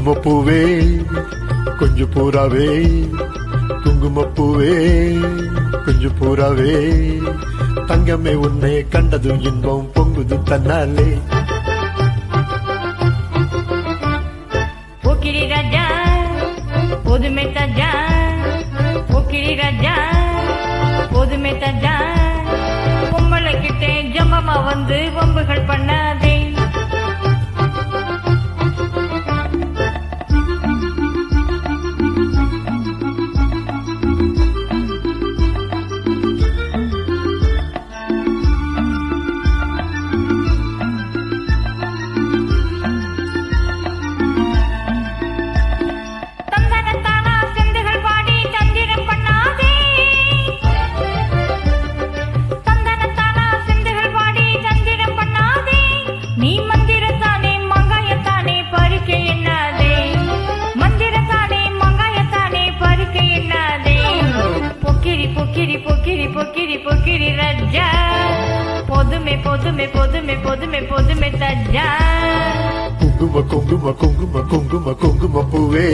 குங்குமப்பூவே கொஞ்சம் பூராவே, குங்குமப்பூவே கொஞ்சம் பூராவே, தங்கமே உன்னை கண்டதும் இன்பம் பொங்குது தன்னாலே. போக்கிரி ராஜா போதுமே தாஜா, போக்கிரி ராஜா போதுமே தாஜா, பொம்பளை கிட்டே ஜம்பமா வந்து வம்புகள் பண்ணாதே. பொக்கிரி பொக்கிரி ராஜா போதுமே போதுமே போதுமே போதுமே போதுமே தாஜா. குங்கும குங்கும குங்கும குங்கும குங்கும பூவே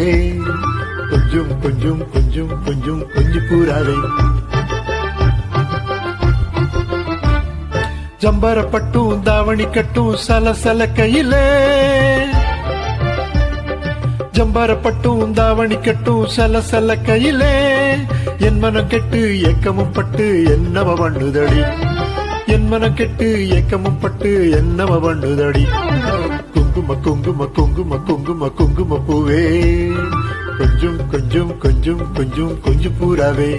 கொஞ்சம் கொஞ்சம் கொஞ்சம் கொஞ்சம் கொஞ்சம் பூராவே, ஜம்பரப்பட்டும் தாவணி கட்டும் சலசல கையிலே, ஜம்பரப்பட்டும் தாவணி கட்டும் சலசல கையிலே, என் மனம் கெட்டு ஏக்கமும் பட்டு என்னவ பண்ணுதடி, என் மனம் கெட்டு ஏக்கமும் பட்டு என்னவ பண்ணுதடி. குங்கும குங்கும குங்கும குங்கும குங்கும பூவே கொஞ்சம் கொஞ்சம் கொஞ்சம் கொஞ்சம் கொஞ்சம் பூராவே,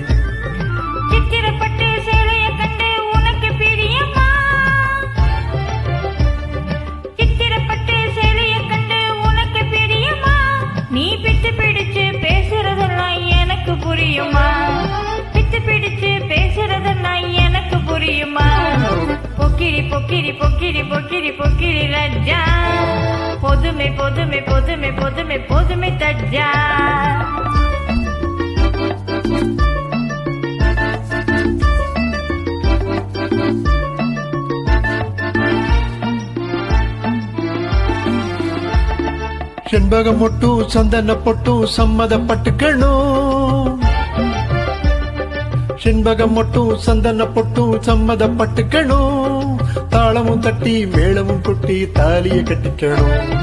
சித்திரப்பட்டு சேலைய கண்டு உனக்கு பிரியமா, சித்திரப்பட்டு சேலைய கண்டு உனக்கு பிரியமா, நீ பித்து பிடிச்சு பேசுறதெல்லாம் எனக்கு புரியுமா, பித்து பிடிச்சு பேசுறதெல்லாம் எனக்கு புரியுமா. பொக்கிரி பொக்கிரி பொக்கிரி பொக்கிரி பொக்கிரி ராஜா போதுமே போதுமே போதுமே போதுமே போதுமே தாஜா. செண்பகம் மொட்டும் சந்தன பொட்டும் சம்மதப்பட்டுக்கணும், செண்பகம் மொட்டும் சந்தன பொட்டும் சம்மதப்பட்டுக்கணும், தாளமும் தட்டி மேளமும் கொட்டி தாலிய கட்டிக்கணும்,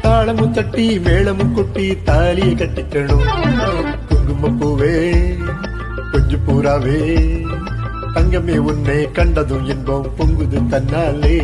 தாளமும் தட்டி மேளமும் கொட்டி தாலிய கட்டிக்கணும். குங்குமப்பூவே கொஞ்சம் பூராவே, தங்கமே உன்னை கண்டதும் இன்பம் பொங்குது தன்னாலே.